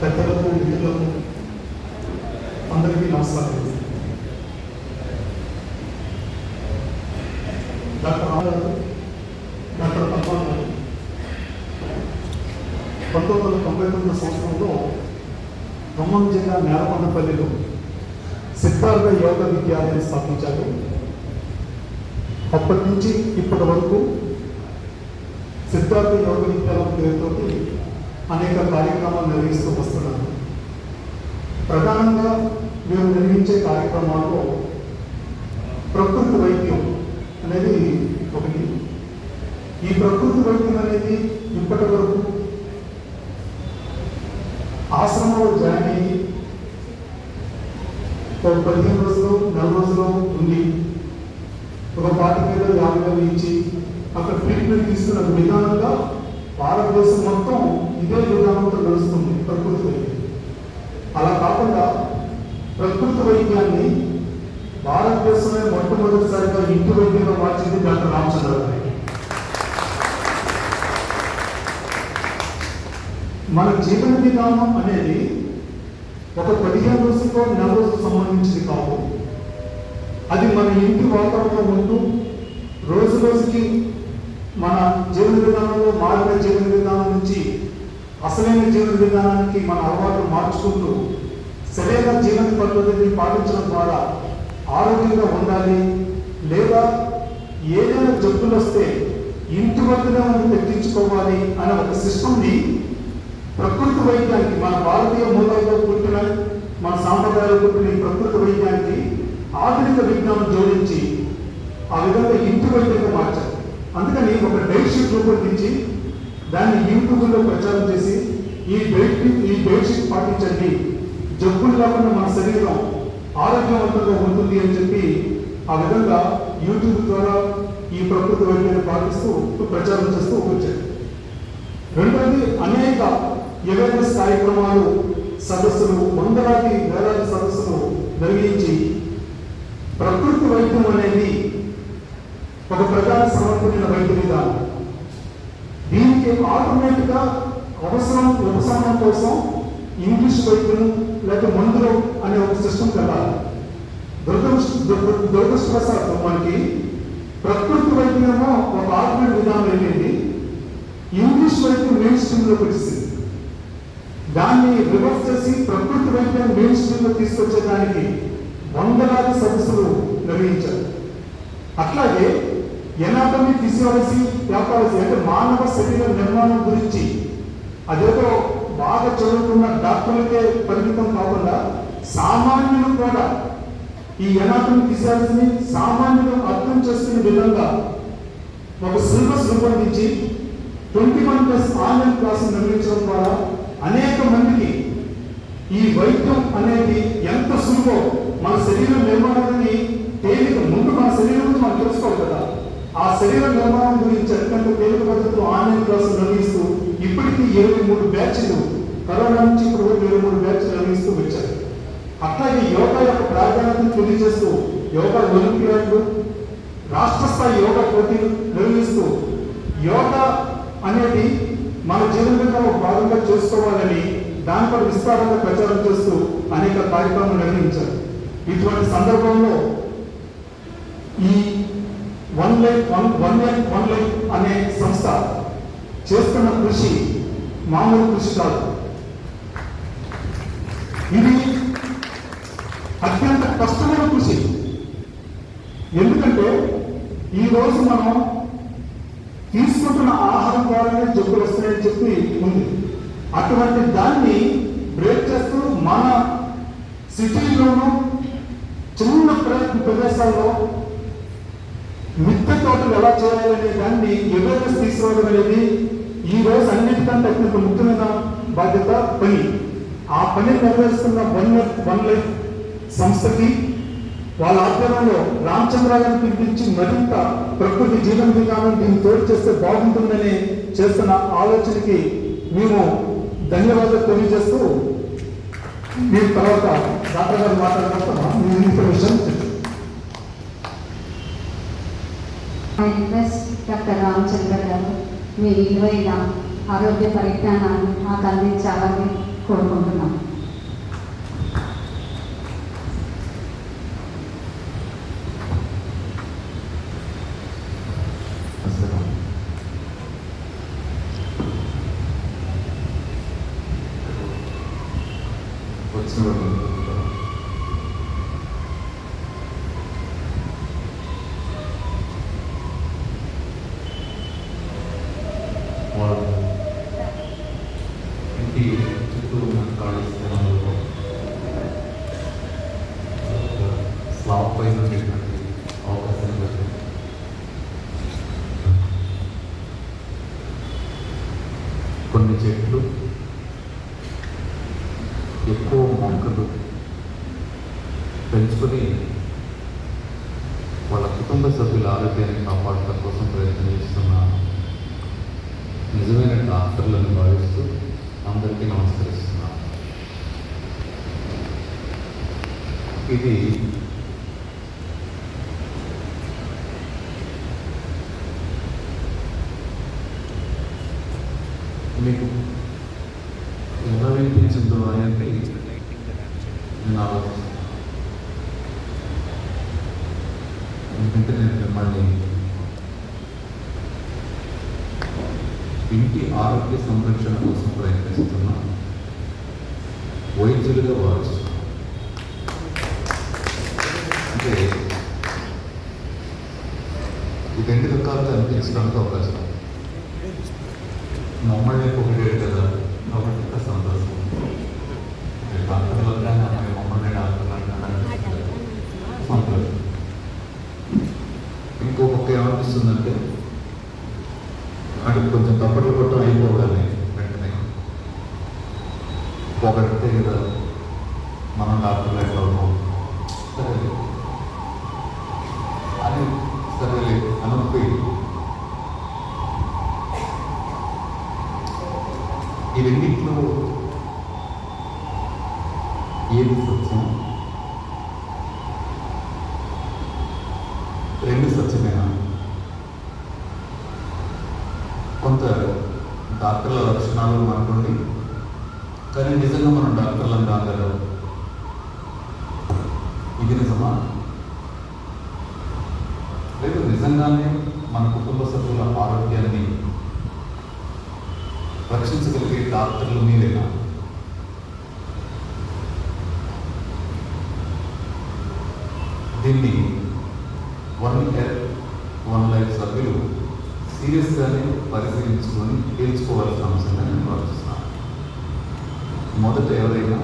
పెద్దలకు మిత్రులకు అందరికీ నమస్కారం. డాక్టర్ రామారావు, డాక్టర్ పద్మారావు 1999 సంవత్సరంలో ఖమ్మం జిల్లా నేలకొండపల్లిలో సిద్ధార్థ యోగ విద్యాలయాన్ని స్థాపించారు. అప్పటి నుంచి ఇప్పటి వరకు సిద్ధార్థ యోగ విద్యాలయం పేరుతో అనేక కార్యక్రమాలు నిర్వహిస్తూ వస్తున్నారు. ప్రధానంగా మేము నిర్వహించే కార్యక్రమాల్లో ప్రకృతి వైద్యం అనేది ఒకటి. ఈ ప్రకృతి వైద్యం అనేది ఇప్పటి వరకు ఆశ్రమంలో జాయిన్ అయ్యి ఒక 15 రోజులు 4 రోజులు ఉండి ఒక 25,000 ఇచ్చి అక్కడ ట్రీట్మెంట్ తీసుకున్న విధానంగా భారతదేశం మొత్తం ఇదే విధానంతో నడుస్తుంది ప్రకృతి వైద్యం. అలా కాకుండా ప్రకృతి వైద్యాన్ని భారతదేశంలో మొట్టమొదటిసారిగా ఇంటి వైద్యంగా మార్చింది డాక్టర్ రామచంద్రరావు గారు. మన జీవన విధానం అనేది ఒక 15 రోజులతో 4 రోజులకు సంబంధించింది కాదు. అది మన ఇంటి వాతావరణంలో ఉంటూ రోజు రోజుకి మన జీవన విధానంలో మారిన జీవన విధానం నుంచి అసలైన జీవన విధానానికి మన అలవాట్లు మార్చుకుంటూ సరైన జీవన పద్ధతిని పాటించడం ద్వారా ఆరోగ్యంగా ఉండాలి. లేదా ఏదైనా జబ్బులు వస్తే ఇంటి వద్దనే మనం తగ్గించుకోవాలి అనే ఒక సిస్టమ్ని ప్రకృతి వైద్యానికి, మన భారతీయ మూలాల్లో పుట్టిన మన సాంప్రదాయాలు పుట్టిన ఈ ప్రకృతి వైద్యానికి ఆధునిక విజ్ఞానం జోడించి ఆ విధంగా ఇంటి వైద్యంగా మార్చారు. అందుకని ఒక డైట్ షీట్ రూపొందించి దాన్ని యూట్యూబ్లో ప్రచారం చేసి ఈ డైట్ షీట్ పాటించండి, జబ్బులు లేకుండా మన శరీరం ఆరోగ్యవంతంగా ఉంటుంది అని చెప్పి ఆ విధంగా యూట్యూబ్ ద్వారా ఈ ప్రకృతి వైద్యాన్ని పాటిస్తూ ప్రచారం చేస్తూ వచ్చారు. రెండవది, అనేక అవేర్నెస్ కార్యక్రమాలు, సదస్సులు, వేలాది సదస్సులు నిర్వహించి ప్రకృతి వైద్యం అనేది ఒక ప్రజా సమర్పణ వైద్య విధానం. దీనికి ఆటోమేటిక్గా ఉపశమనం కోసం ఇంగ్లీష్ వైద్యం లేక మందులు అనే ఒక సిస్టమ్ కలగాలి. దురదృష్టవశాత్తు మనకి ప్రకృతి వైద్యమేమో ఒక ఆల్టర్నేట్ విధానం వెళ్ళింది, ఇంగ్లీష్ వైద్యం మెయిన్ స్ట్రీమ్లోకి వచ్చింది. దాన్ని రివర్స్ చేసి ప్రకృతి వైద్యాన్ని మెయిన్ స్ట్రీమ్లో తీసుకొచ్చేదానికి వందలాది సదస్సులు నిర్వహించారు. అట్లాగే ఎనాటమీ, ఫిజియాలజీ, ప్యాథాలజీ అంటే మానవ శరీర నిర్మాణం గురించి అదేదో బాగా చదువుకున్న డాక్టర్లకే పరిమితం కాకుండా సామాన్యులు కూడా ఈ ఎనాటమీ, ఫిజియాలజీని సామాన్యులు అర్థం చేసుకునే విధంగా ఒక సిలబస్ రూపొందించి 21+ ఆన్లైన్ క్లాసులు నిర్వహించడం ద్వారా అనేక మందికి ఈ వైద్యం అనేది ఎంత సులువో, మన శరీర నిర్మాణాన్ని తేలిక ముందు మన శరీరం గురించి మనం తెలుసుకోవాలి కదా, ఆ శరీర నిర్మాణం గురించి అత్యంత తేలిక పద్ధతిలో ఆన్లైన్ క్లాసులు నిర్వహిస్తూ ఇప్పటికీ 23 బ్యాచ్లు, కరోనా నుంచి ఇప్పుడు 23 బ్యాచ్లు నిర్వహిస్తూ వచ్చారు. అట్లాగే యోగా యొక్క ప్రాధాన్యతను తెలియజేస్తూ యోగా ఒలింపియాడ్లు, రాష్ట్ర స్థాయి యోగా పోటీలు నిర్వహిస్తూ యోగా అనేది మన జీవనంలో భాగంగా చేసుకోవాలని దానిపై విస్తారంగా ప్రచారం చేస్తూ అనేక కార్యక్రమాలు నిర్వహించారు. ఇటువంటి సందర్భంలో ఈ వన్ లైఫ్ అనే సంస్థ చేస్తున్న కృషి మామూలు కృషి కాదు. ఇది అత్యంత కష్టమైన కృషి. ఎందుకంటే ఈరోజు మనం తీసుకుంటున్న ఆహారం ద్వారానే జబ్బులు వస్తున్నాయని చెప్పి ఉంది. అటువంటి దాన్ని బ్రేక్ చేస్తూ మన సిటీలోనూ చిన్న ప్రదేశాల్లో మిద్దె తోటలు ఎలా చేయాలనే దాన్ని అవేర్నెస్ తీసుకురావడం అనేది ఈ రోజు అన్నిటికంటే అత్యంత ముఖ్యమైన బాధ్యత పని. ఆ పని నెరవేరుస్తున్న వన్ లైఫ్ సంస్థకి వాళ్ళ ఆధ్వర్యంలో రామచంద్రరావు గారిని పిలిపించి మరింత ప్రకృతి జీవన విధానం దీన్ని తోడు చేస్తే బాగుంటుందని చేస్తున్న ఆలోచనకి మేము ధన్యవాదాలు తెలియజేస్తూ మీరు తర్వాత డాక్టర్ గారు మాట్లాడడం ఇన్ఫర్మేషన్. డాక్టర్ రామచంద్ర గారు మీ విలువైన ఆరోగ్య పరిజ్ఞానాన్ని మాకు అందించాలని కోరుకుంటున్నాం. వాళ్ళు ఇంటి చుట్టూ ఉన్న ఖాళీ స్థలంలో స్లాబ్ పైన ఉండేటువంటి అవకాశం బట్టి కొన్ని చెట్లు, ఎక్కువ మొక్కలు పెంచుకొని వాళ్ళ కుటుంబ సభ్యుల ఆరోగ్యాన్ని కాపాడటం కోసం ప్రయత్నం చేస్తున్న నిజమైన డాక్టర్లను భావిస్తూ అందరికీ నమస్కరిస్తున్నాను. ఇది మీకు ఎలా వినిపించిందో అనేది నేను ఆలోచిస్తాను. ఎందుకంటే నేను మిమ్మల్ని ఇంటి ఆరోగ్య సంరక్షణ కోసం ప్రయత్నిస్తున్న వైద్యులుగా భావిస్తున్నాను. అంటే ఇది 2 రకాలుగా అనిపించడానికి అవకాశం ఉంది. మమ్మల్ని పొగిడేది కదా కాబట్టి ఇంకా సంతోషం. డాక్టర్లు అంటాను మమ్మల్ని డాక్టర్లు అంటాను సంతోషం. ఇంకో పక్క ఏమనిపిస్తుందంటే అటు కొంచెం తప్పట్లు కొట్టడం అయిపోవాలి, వెంటనే పొగడితే కదా మనం డాక్టర్లు ఎట్లా అవుతాం, సరే అని సరేలే అనుకుని ఈ రెండింటిలో ఏది సత్యం? 2 సత్యమేనా? కొంత డాక్టర్ల లక్షణాలు అనుకోండి, కానీ నిజంగా మనం డాక్టర్లను కాగలరు. ఇది నిజమా? లేదు నిజంగానే మన కుటుంబ సభ్యుల ఆరోగ్యాన్ని రక్షించగలిగే డాక్టర్లు మీరేనా? దీన్ని వన్ లైఫ్ సభ్యులు సీరియస్గానే పరిశీలించుకొని తేల్చుకోవాల్సిన అంశంగా నేను భావిస్తున్నాను. మొదట ఎవరైనా